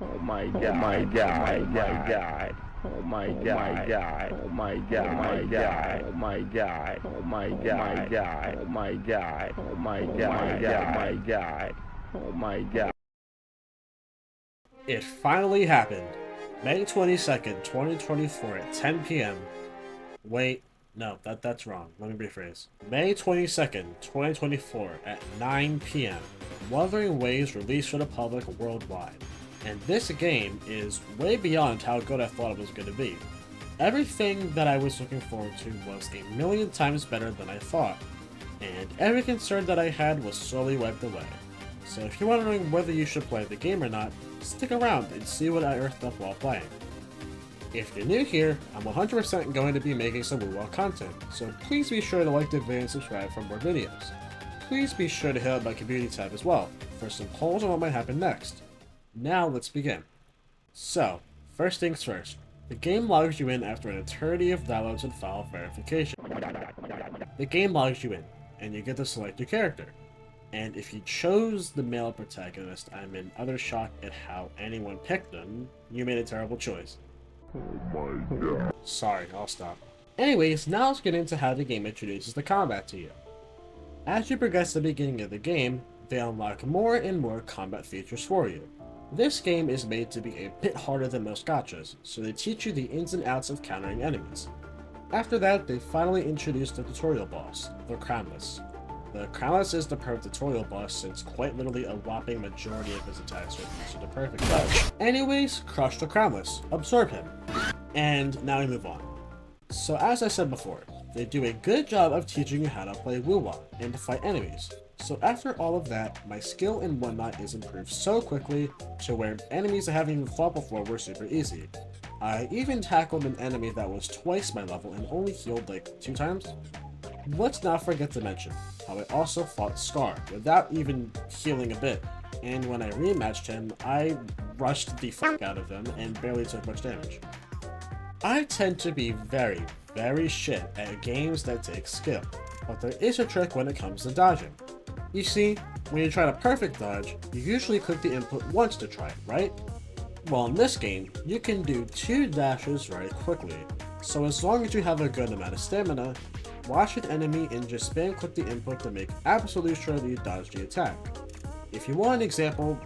Oh my god, oh my god, oh my god. Oh my god, oh my god, oh my god, oh my god, oh my god, oh my god, oh my god, oh my god, oh my god. It finally happened. May 22nd, 2024 at 10 p.m. Wait, no, that's wrong. Let me rephrase. May 22nd, 2024 at 9 p.m. Wuthering Waves released for the public worldwide. And this game is way beyond how good I thought it was going to be. Everything that I was looking forward to was a million times better than I thought, and every concern that I had was slowly wiped away. So if you're wondering whether you should play the game or not, stick around and see what I earthed up while playing. If you're new here, I'm 100% going to be making some Woo-Wah content, so please be sure to like the video and subscribe for more videos. Please be sure to hit up my community tab as well, for some polls on what might happen next. Now let's begin. So, first things first, the game logs you in after an eternity of downloads and file verification. The game logs you in, and you get to select your character. And if you chose the male protagonist, I'm in utter shock at how anyone picked them. You made a terrible choice. Oh my god. Sorry, I'll stop. Anyways, now let's get into how the game introduces the combat to you. As you progress to the beginning of the game, they unlock more and more combat features for you. This game is made to be a bit harder than most gachas, so they teach you the ins and outs of countering enemies. After that, they finally introduce the tutorial boss, the Crownless. The Crownless is the perfect tutorial boss since quite literally a whopping majority of his attacks are used to the perfect dodge. Anyways, crush the Crownless, absorb him. And now we move on. So as I said before, they do a good job of teaching you how to play Woo-Wah and to fight enemies. So after all of that, my skill and whatnot is improved so quickly to where enemies I haven't even fought before were super easy. I even tackled an enemy that was twice my level and only healed like 2 times. Let's not forget to mention how I also fought Scar without even healing a bit, and when I rematched him, I rushed the fuck out of him and barely took much damage. I tend to be very shit at games that take skill, but there is a trick when it comes to dodging. You see, when you try to perfect dodge, you usually click the input once to try it, right? Well, in this game, you can do 2 dashes very quickly, so as long as you have a good amount of stamina, watch an enemy and just spam click the input to make absolutely sure that you dodge the attack. If you want an example,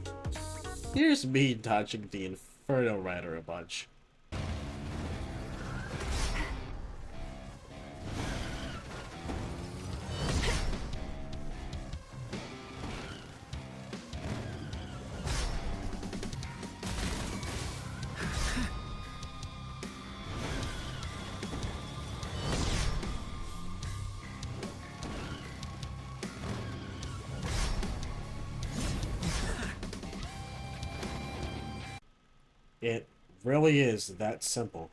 here's me dodging the Inferno Rider a bunch. It really is that simple.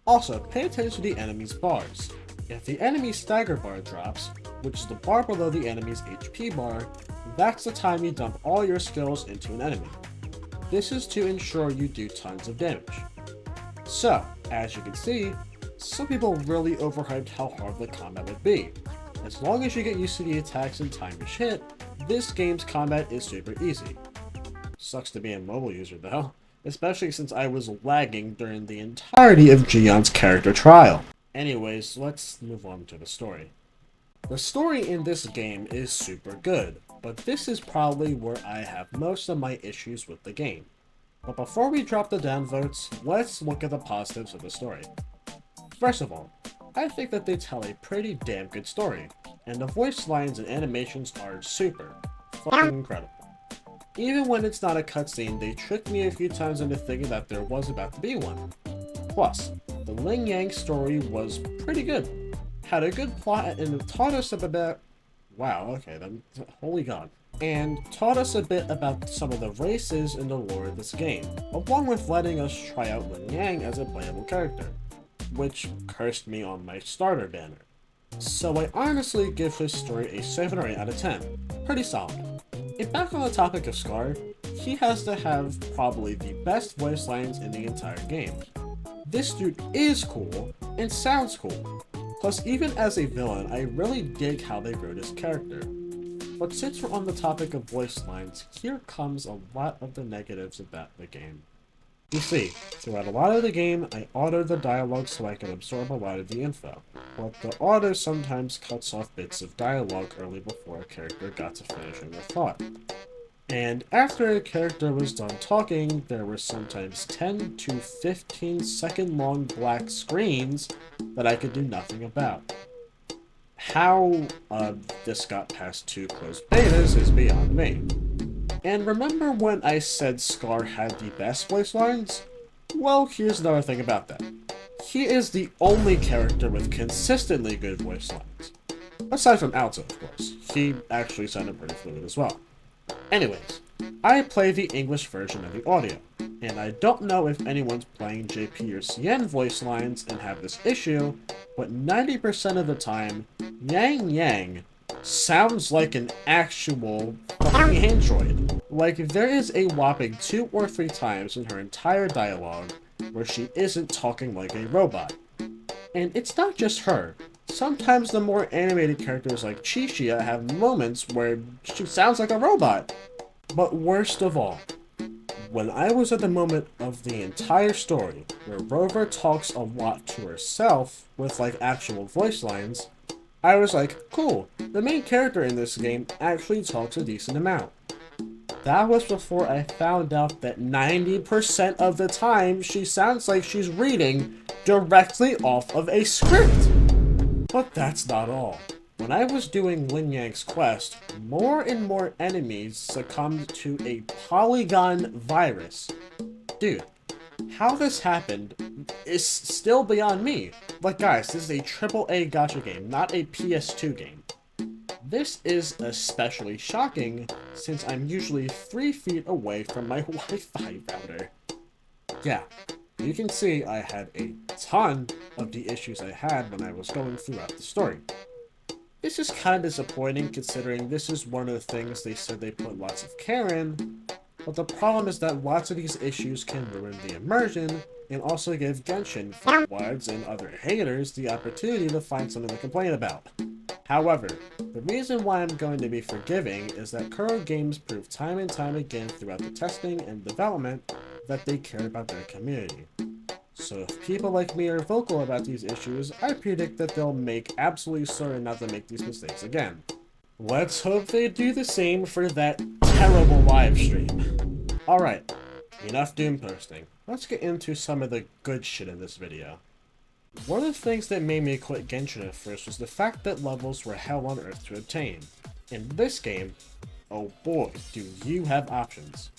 Also, pay attention to the enemy's bars. If the enemy's stagger bar drops, which is the bar below the enemy's HP bar, that's the time you dump all your skills into an enemy. This is to ensure you do tons of damage. So, as you can see, some people really overhyped how hard the combat would be. As long as you get used to the attacks and time each hit, this game's combat is super easy. Sucks to be a mobile user though, especially since I was lagging during the entirety of Gian's character trial. Anyways, let's move on to the story. The story in this game is super good, but this is probably where I have most of my issues with the game. But before we drop the downvotes, let's look at the positives of the story. First of all, I think that they tell a pretty damn good story, and the voice lines and animations are super fucking incredible. Even when it's not a cutscene, they tricked me a few times into thinking that there was about to be one. Plus, the Ling Yang story was pretty good. Had a good plot and taught us about... Wow, okay then. Holy god. And taught us a bit about some of the races in the lore of this game, along with letting us try out Ling Yang as a playable character, which cursed me on my starter banner. So I honestly give this story a 7 or 8 out of 10. Pretty solid. And back on the topic of Scar, he has to have probably the best voice lines in the entire game. This dude is cool, and sounds cool. Plus, even as a villain, I really dig how they wrote his character. But since we're on the topic of voice lines, here comes a lot of the negatives about the game. You see, throughout a lot of the game, I autoed the dialogue so I can absorb a lot of the info, but the auto sometimes cuts off bits of dialogue early before a character got to finishing their thought. And after a character was done talking, there were sometimes 10 to 15 second long black screens that I could do nothing about. How this got past 2 closed betas is beyond me. And remember when I said Scar had the best voice lines? Well, here's another thing about that. He is the only character with consistently good voice lines. Aside from Alto, of course. He actually sounded pretty fluid as well. Anyways, I play the English version of the audio, and I don't know if anyone's playing JP or CN voice lines and have this issue, but 90% of the time, Yang Yang sounds like an actual fucking android. Like, there is a whopping 2 or 3 times in her entire dialogue where she isn't talking like a robot. And it's not just her. Sometimes the more animated characters like Chishia have moments where she sounds like a robot. But worst of all, when I was at the moment of the entire story where Rover talks a lot to herself with like actual voice lines, I was like, cool, the main character in this game actually talks a decent amount. That was before I found out that 90% of the time she sounds like she's reading directly off of a script. But that's not all. When I was doing Lin Yang's quest, more and more enemies succumbed to a polygon virus. Dude, how this happened is still beyond me. Like guys, this is a AAA gacha game, not a PS2 game. This is especially shocking since I'm usually 3 feet away from my Wi-Fi router. Yeah, you can see I had a ton of the issues I had when I was going throughout the story. This is kind of disappointing considering this is one of the things they said they put lots of care in, but the problem is that lots of these issues can ruin the immersion and also give Genshin fuckwads and other haters the opportunity to find something to complain about. However, the reason why I'm going to be forgiving is that Kuro games prove time and time again throughout the testing and development that they care about their community. So if people like me are vocal about these issues, I predict that they'll make absolutely certain not to make these mistakes again. Let's hope they do the same for that terrible livestream. Alright, enough doom posting. Let's get into some of the good shit in this video. One of the things that made me quit Genshin at first was the fact that levels were hell on earth to obtain. In this game, oh boy, do you have options.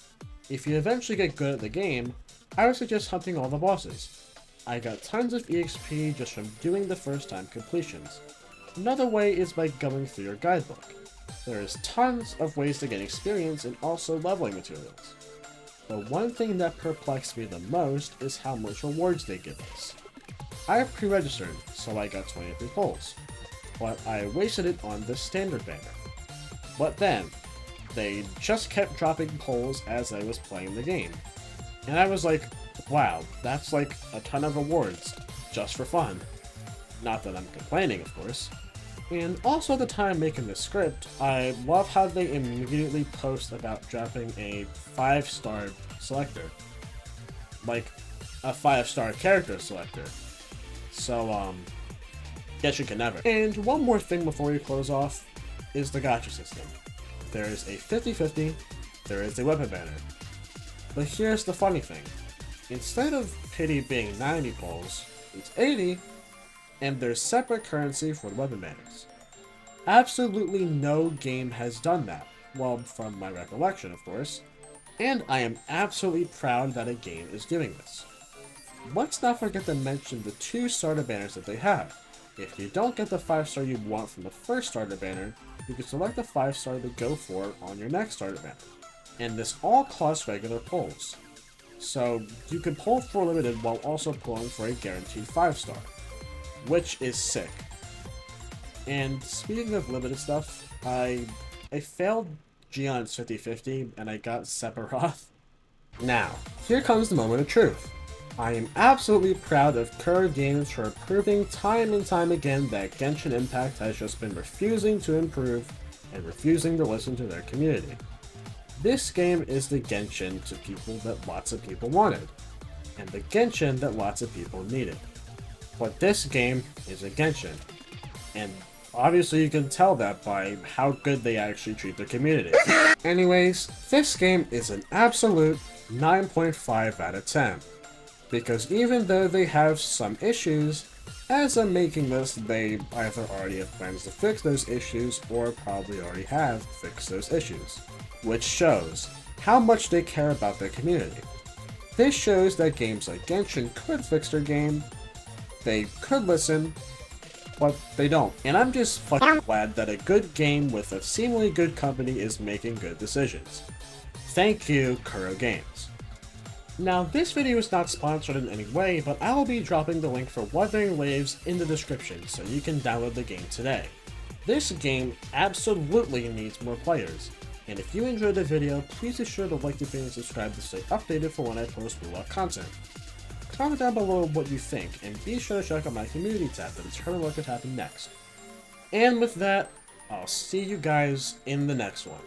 If you eventually get good at the game, I would suggest hunting all the bosses. I got tons of EXP just from doing the first time completions. Another way is by going through your guidebook. There is tons of ways to get experience and also leveling materials. The one thing that perplexed me the most is how much rewards they give us. I pre-registered, so I got 23 pulls, but I wasted it on the standard banner. But then, they just kept dropping pulls as I was playing the game. And I was like, wow, that's like a ton of rewards, just for fun. Not that I'm complaining, of course. And also at the time making the script, I love how they immediately post about dropping a 5-star selector. Like, a 5-star character selector. So, guess you can never. And one more thing before we close off is the gacha system. There is a 50-50, there is a weapon banner. But here's the funny thing. Instead of pity being 90 pulls, it's 80, and there's separate currency for the weapon banners. Absolutely no game has done that, well, from my recollection, of course, and I am absolutely proud that a game is doing this. Let's not forget to mention the 2 starter banners that they have. If you don't get the 5-star you want from the first starter banner, you can select the 5-star to go for on your next starter banner. And this all costs regular pulls. So you can pull for limited while also pulling for a guaranteed 5-star, which is sick. And speaking of limited stuff, I failed Gion's 50-50 and I got Sephiroth. Now, here comes the moment of truth. I am absolutely proud of Kuro Games for proving time and time again that Genshin Impact has just been refusing to improve and refusing to listen to their community. This game is the Genshin to people that lots of people wanted, and the Genshin that lots of people needed. But this game is a Genshin, and obviously you can tell that by how good they actually treat their community. Anyways, this game is an absolute 9.5 out of 10, because even though they have some issues, as I'm making this, they either already have plans to fix those issues or probably already have fixed those issues, which shows how much they care about their community. This shows that games like Genshin could fix their game, they could listen, but they don't. And I'm just fucking glad that a good game with a seemingly good company is making good decisions. Thank you, Kuro Games. Now, this video is not sponsored in any way, but I will be dropping the link for Wuthering Waves in the description so you can download the game today. This game absolutely needs more players, and if you enjoyed the video, please be sure to like the video and subscribe to stay updated for when I post real content. Comment down below what you think, and be sure to check out my community tab to determine what could happen next. And with that, I'll see you guys in the next one.